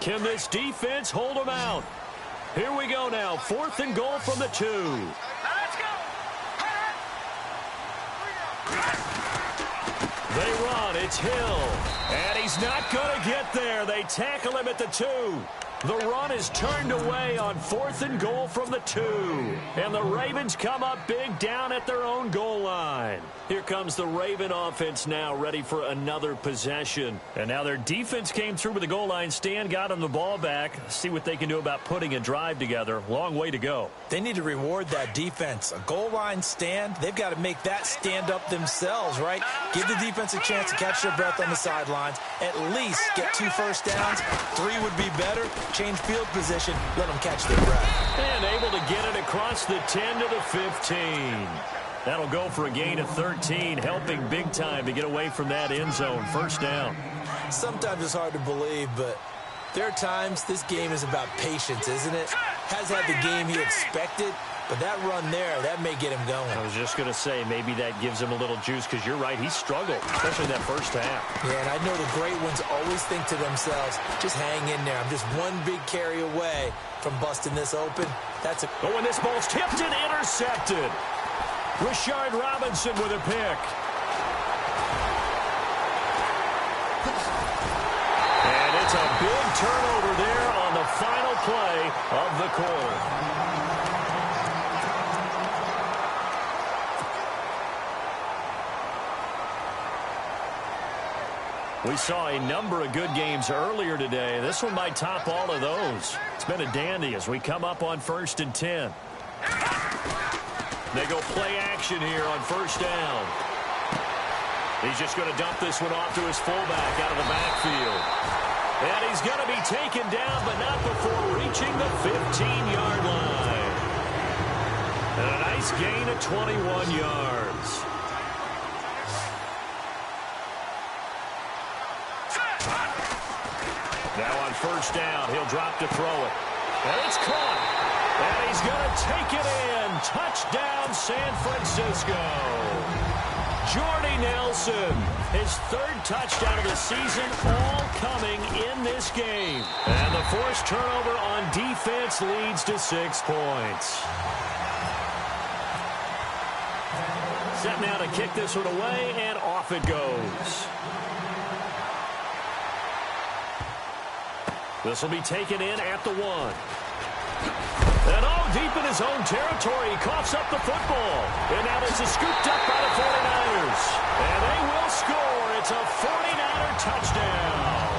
Can this defense hold them out? Here we go now. Fourth and goal from the 2. They run. It's Hill. And he's not going to get there. They tackle him at the 2. The run is turned away on fourth and goal from the 2. And the Ravens come up big down at their own goal line. Here comes the Raven offense now ready for another possession. And now their defense came through with the goal line stand, got them the ball back. See what they can do about putting a drive together. Long way to go. They need to reward that defense. A goal line stand, they've got to make that stand up themselves, right? Give the defense a chance to catch their breath on the sidelines. At least get 2 first downs. 3 would be better. Change field position. Let them catch their breath. And able to get it across the 10 to the 15. That'll go for a gain of 13, helping big time to get away from that end zone. First down. Sometimes it's hard to believe, but there are times this game is about patience, isn't it? Has had the game he expected, but that run there, that may get him going. I was just going to say, maybe that gives him a little juice, because you're right, he struggled, especially in that first half. Yeah, and I know the great ones always think to themselves, just hang in there. I'm just one big carry away from busting this open. That's a... Oh, and this ball's tipped and intercepted. Rashard Robinson with a pick. And it's a big turnover there on the final play of the quarter. We saw a number of good games earlier today. This one might top all of those. It's been a dandy as we come up on 1st and 10. They go play action here on first down. He's just going to dump this one off to his fullback out of the backfield. And he's going to be taken down, but not before reaching the 15-yard line. And a nice gain of 21 yards. Now on first down, he'll drop to throw it. And it's caught. And he's going to take it in. Touchdown, San Francisco. Jordy Nelson, his 3rd touchdown of the season, all coming in this game. And the forced turnover on defense leads to 6 points. Set now to kick this one away, and off it goes. This will be taken in at the 1. And deep in his own territory, he coughs up the football. And now this is scooped up by the 49ers. And they will score. It's a 49er touchdown.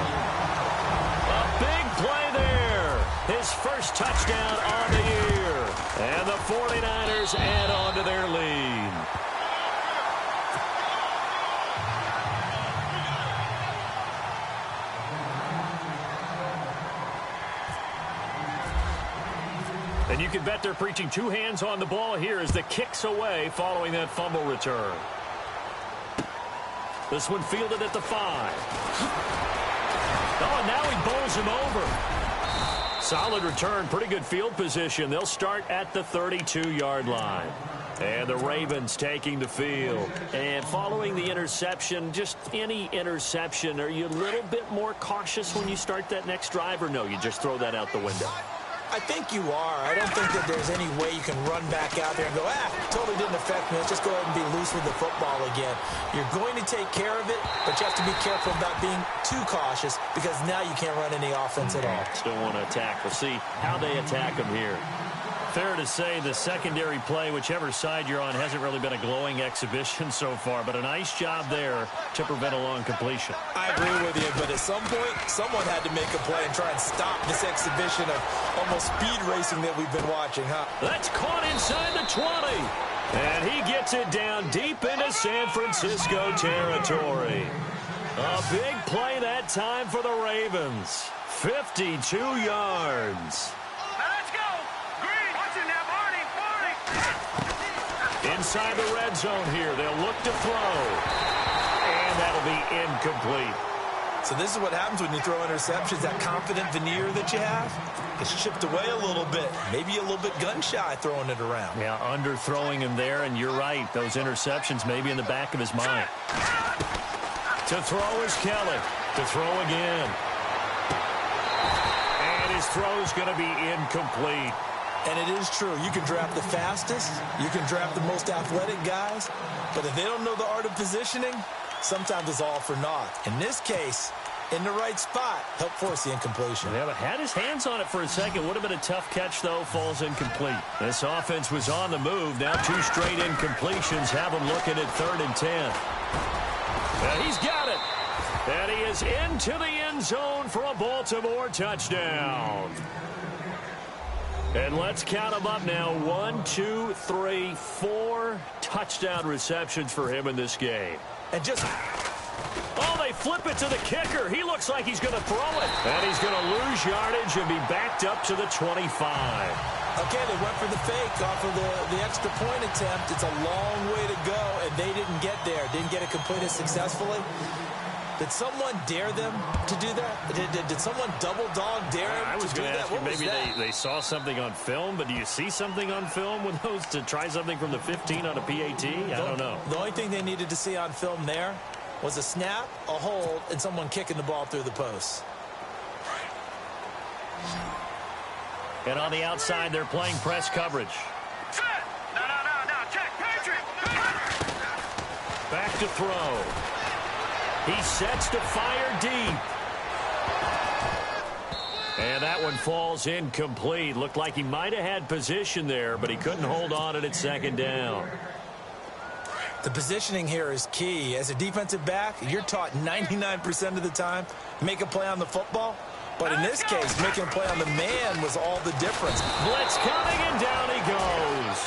A big play there. His first touchdown on the year. And the 49ers add on to their lead. And you can bet they're preaching two hands on the ball here as the kick's away following that fumble return. This one fielded at the 5. Oh, and now he bowls him over. Solid return, pretty good field position. They'll start at the 32-yard line. And the Ravens taking the field. And following the interception, just any interception, are you a little bit more cautious when you start that next drive, or no, you just throw that out the window? I think you are. I don't think that there's any way you can run back out there and go, totally didn't affect me. Let's just go ahead and be loose with the football again. You're going to take care of it, but you have to be careful about being too cautious because now you can't run any offense at all. Still want to attack. We'll see how they attack them here. Fair to say the secondary play, whichever side you're on, hasn't really been a glowing exhibition so far, but a nice job there to prevent a long completion. I agree with you, but at some point, someone had to make a play and try and stop this exhibition of almost speed racing that we've been watching, huh? That's caught inside the 20. And he gets it down deep into San Francisco territory. A big play that time for the Ravens. 52 yards. Inside the red zone here. They'll look to throw. And that'll be incomplete. So this is what happens when you throw interceptions. That confident veneer that you have gets chipped away a little bit. Maybe a little bit gun-shy throwing it around. Yeah, underthrowing him there, and you're right. Those interceptions may be in the back of his mind. To throw is Kelly. To throw again. And his throw's going to be incomplete. And it is true. You can draft the fastest. You can draft the most athletic guys. But if they don't know the art of positioning, sometimes it's all for naught. In this case, in the right spot, help force the incompletion. Yeah, but had his hands on it for a second. Would have been a tough catch, though. Falls incomplete. This offense was on the move. Now 2 straight incompletions have him looking at 3rd and 10. And he's got it. And he is into the end zone for a Baltimore touchdown. And let's count them up now. 1, 2, 3, 4 touchdown receptions for him in this game. And just... Oh, they flip it to the kicker. He looks like he's going to throw it. And he's going to lose yardage and be backed up to the 25. Okay, they went for the fake off of the extra point attempt. It's a long way to go, and they didn't get there. Didn't get it completed successfully. Did someone dare them to do that? Did someone double dog dare them I was to do going to that? ask you, maybe they saw something on film, but do you see something on film with those to try something from the 15 on a PAT? I don't know. The only thing they needed to see on film there was a snap, a hold, and someone kicking the ball through the post. And on the outside, they're playing press coverage. No, check, Patriot. Back to throw. He sets to fire deep. And that one falls incomplete. Looked like he might have had position there, but he couldn't hold on at 2nd down. The positioning here is key. As a defensive back, you're taught 99% of the time, make a play on the football. But in this case, making a play on the man was all the difference. Blitz coming, and down he goes.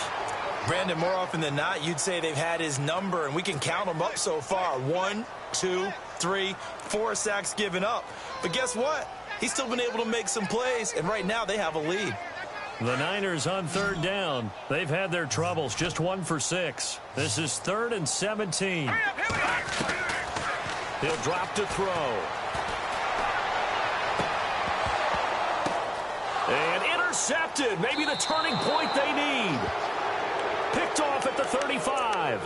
Brandon, more often than not, you'd say they've had his number, and we can count them up so far. 1, 2, 3, 4 sacks given up. But guess what? He's still been able to make some plays, and right now they have a lead. The Niners on 3rd down. They've had their troubles, just 1 for 6. This is 3rd and 17. He'll drop to throw. And intercepted. Maybe the turning point they need. Picked off at the 35.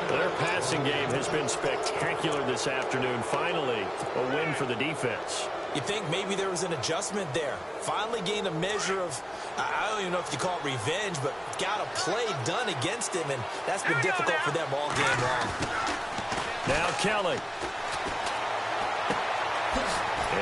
Their passing game has been spectacular this afternoon. Finally, a win for the defense. You think maybe there was an adjustment there. Finally gained a measure of, I don't even know if you call it revenge, but got a play done against him, and that's been difficult for them all game long. Now Kelly.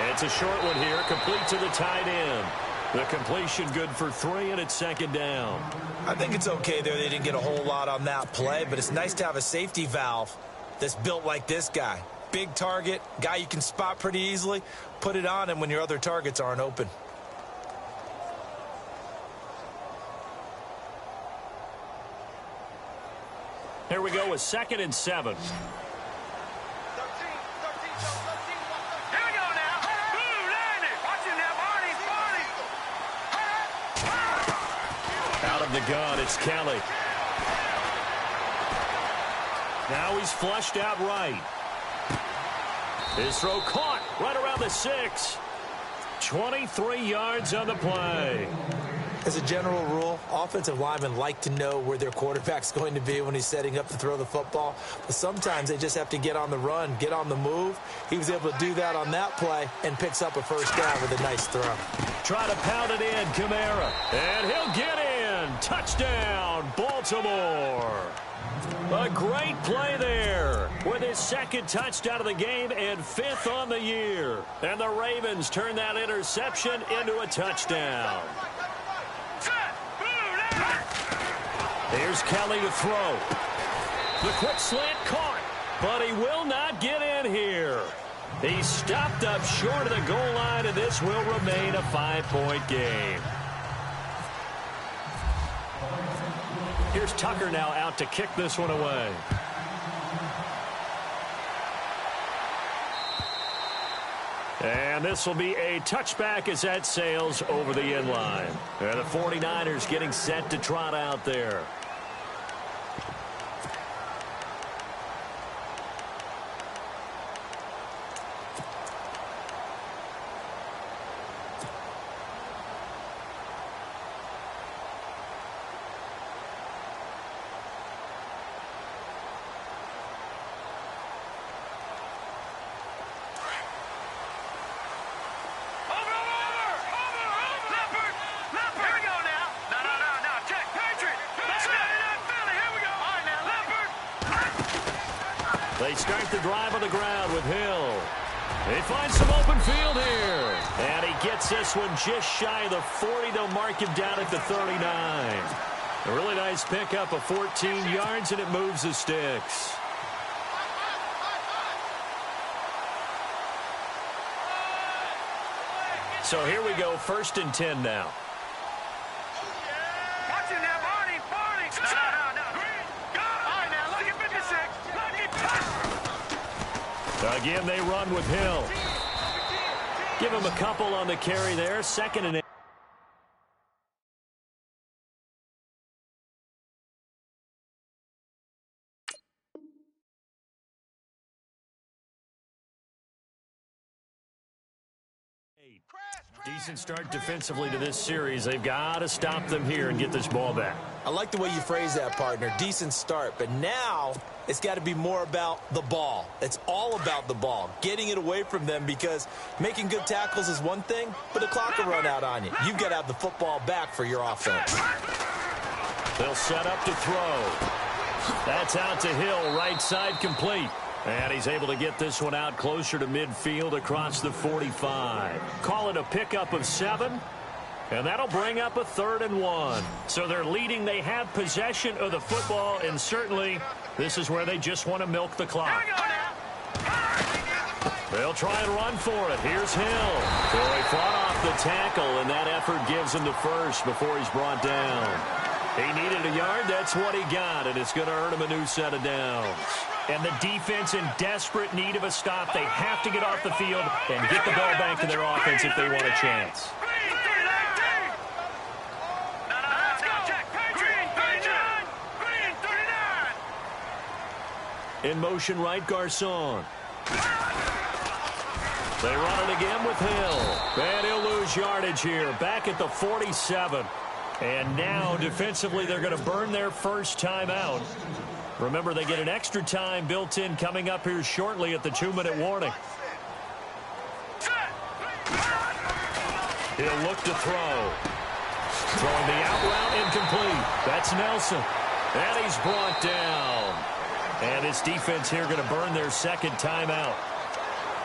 It's a short one here, complete to the tight end. The completion good for 3, and it's 2nd down. I think it's okay there. They didn't get a whole lot on that play, but it's nice to have a safety valve that's built like this guy. Big target, guy you can spot pretty easily. Put it on him when your other targets aren't open. we go with 2nd and 7. Here we go now. Blue line it. Watch him now, Barney. Out of the gun, it's Kelly. Now he's flushed out right. His throw caught right around the 6. 23 yards on the play. As a general rule, offensive linemen like to know where their quarterback's going to be when he's setting up to throw the football. But sometimes they just have to get on the run, get on the move. He was able to do that on that play and picks up a first down with a nice throw. Try to pound it in, Kamara. And he'll get in. Touchdown, Baltimore. A great play there with his 2nd touchdown of the game and 5th on the year. And the Ravens turn that interception into a touchdown. Here's Kelly to throw. The quick slant caught, but he will not get in here. He stopped up short of the goal line, and this will remain a 5-point game. Here's Tucker now out to kick this one away. And this will be a touchback as that sails over the end line. And the 49ers getting set to trot out there. They start the drive on the ground with Hill. They find some open field here. And he gets this one just shy of the 40. They'll mark him down at the 39. A really nice pickup of 14 yards, and it moves the sticks. So here we go, 1st and 10 now. Watch him now, Barney. No. All right, now, look at 56. Again, they run with Hill. Give him a couple on the carry there. 2nd and 8. Decent start defensively to this series. They've got to stop them here and get this ball back. I like the way you phrase that, partner. Decent start. But now it's got to be more about the ball. It's all about the ball, getting it away from them, because making good tackles is one thing, but the clock will run out on you. You've got to have the football back for your offense. They'll set up to throw. That's out to Hill, right side complete. And he's able to get this one out closer to midfield across the 45. Call it a pickup of 7. And that'll bring up a 3rd and 1. So they're leading. They have possession of the football. And certainly this is where they just want to milk the clock. They'll try and run for it. Here's Hill. So he fought off the tackle, and that effort gives him the first before he's brought down. He needed a yard. That's what he got, and it's going to earn him a new set of downs. And the defense in desperate need of a stop. They have to get off the field and get the ball back to their offense if they want a chance. In motion right, Garcon. They run it again with Hill. And he'll lose yardage here. Back at the 47. And now, defensively, they're going to burn their first timeout. Remember, they get an extra time built in coming up here shortly at the 2-minute warning. He'll look to throw. Throwing the out route incomplete. That's Nelson. And he's brought down. And this defense here going to burn their 2nd timeout.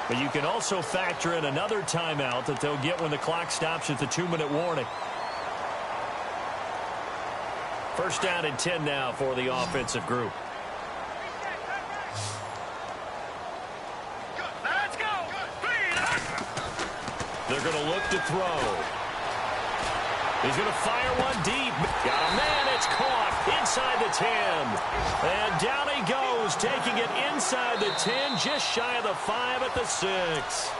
But you can also factor in another timeout that they'll get when the clock stops at the 2-minute warning. First down and 10 now for the offensive group. Let's go. They're going to look to throw. He's going to fire one deep. Got a man. It's caught. inside the 10. And down he goes, taking it inside the 10, just shy of the 5 at the 6.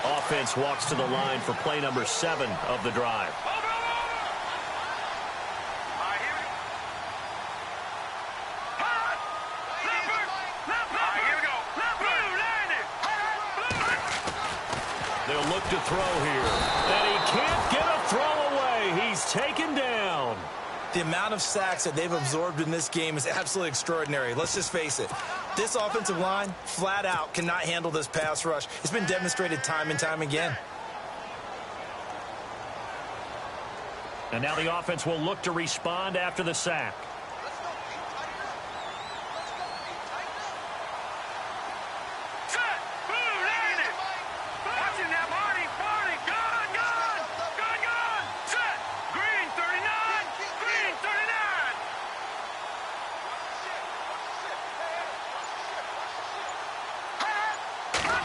Offense walks to the line for play number 7 of the drive. They'll look to throw here. And he can't get a throw away. He's taken down. The amount of sacks that they've absorbed in this game is absolutely extraordinary. Let's just face it. This offensive line, flat out, cannot handle this pass rush. It's been demonstrated time and time again. And now the offense will look to respond after the sack.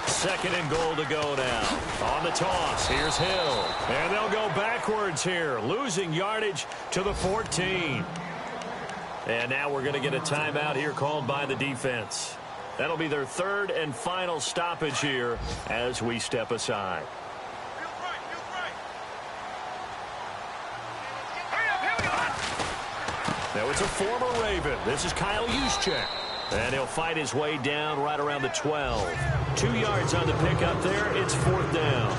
Second and goal to go now. On the toss, here's Hill. And they'll go backwards here, losing yardage to the 14. And now we're going to get a timeout here called by the defense. That'll be their third and final stoppage here as we step aside. Now it's a former Raven. This is Kyle Juszczyk. And he'll fight his way down right around the 12. 2 yards on the pickup there. It's 4th down.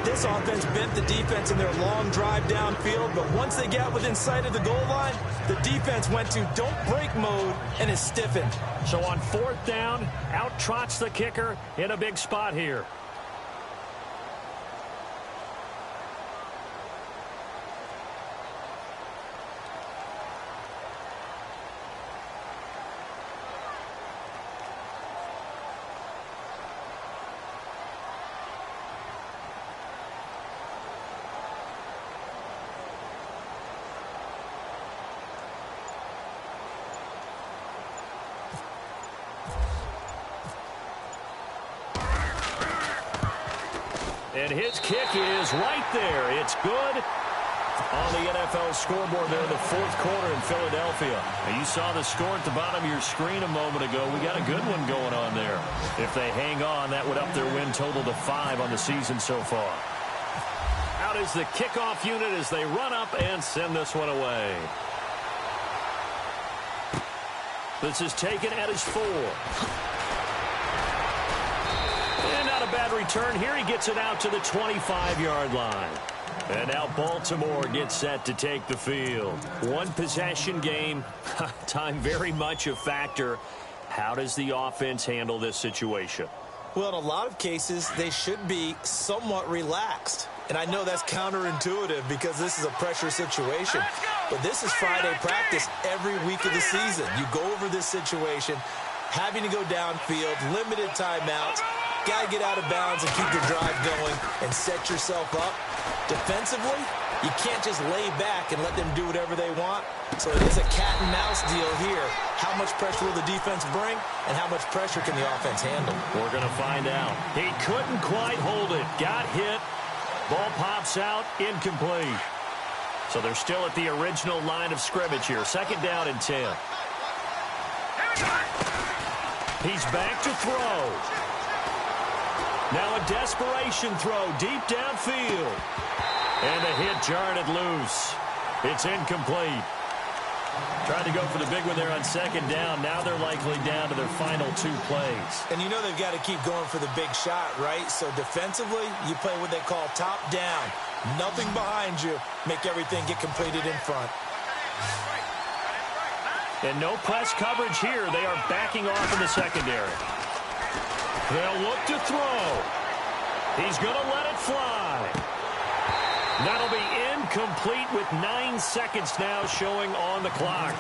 This offense bent the defense in their long drive downfield, but once they got within sight of the goal line, the defense went to don't break mode and is stiffened. So on 4th down, out trots the kicker in a big spot here. And his kick is right there. It's good on the NFL scoreboard there in the 4th quarter in Philadelphia. And you saw the score at the bottom of your screen a moment ago. We got a good one going on there. If they hang on, that would up their win total to 5 on the season so far. Out is the kickoff unit as they run up and send this one away. This is taken at his 4. A bad return here. He gets it out to the 25-yard line. And now Baltimore gets set to take the field. One possession game. Time very much a factor. How does the offense handle this situation? Well, in a lot of cases, they should be somewhat relaxed. And I know that's counterintuitive because this is a pressure situation. But this is Friday practice every week of the season. You go over this situation, having to go downfield, limited timeouts. Got to get out of bounds and keep your drive going and set yourself up. Defensively, you can't just lay back and let them do whatever they want. So it is a cat and mouse deal here. How much pressure will the defense bring and how much pressure can the offense handle? We're going to find out. He couldn't quite hold it. Got hit. Ball pops out. Incomplete. So they're still at the original line of scrimmage here. 2nd down and 10. He's back to throw. Now a desperation throw deep downfield. And the hit jarred it loose. It's incomplete. Tried to go for the big one there on 2nd down. Now they're likely down to their final 2 plays. And you know they've got to keep going for the big shot, right? So defensively, you play what they call top down. Nothing behind you. Make everything get completed in front. And no press coverage here. They are backing off in the secondary. They'll look to throw. He's going to let it fly. That'll be incomplete with 9 seconds now showing on the clock.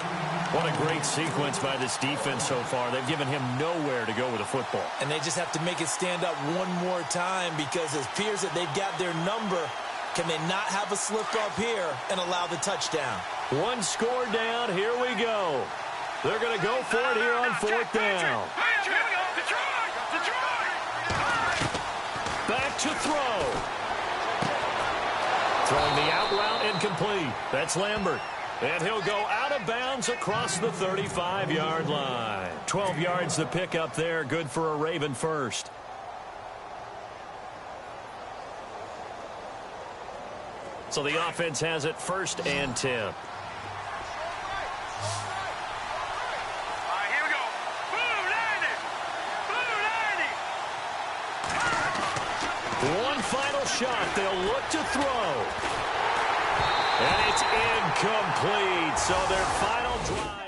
What a great sequence by this defense so far. They've given him nowhere to go with the football. And they just have to make it stand up one more time because it appears that they've got their number. Can they not have a slip-up here and allow the touchdown? 1 score down. Here we go. They're going to go for it here on 4th down. Back to throw. Throwing the out route incomplete. That's Lambert. And he'll go out of bounds across the 35-yard line. 12 yards to pick up there. Good for a Raven first. So the offense has it 1st and 10. All right, here we go. Blue 90. Blue 90. One final shot. They'll look to throw. And it's incomplete. So their final drive.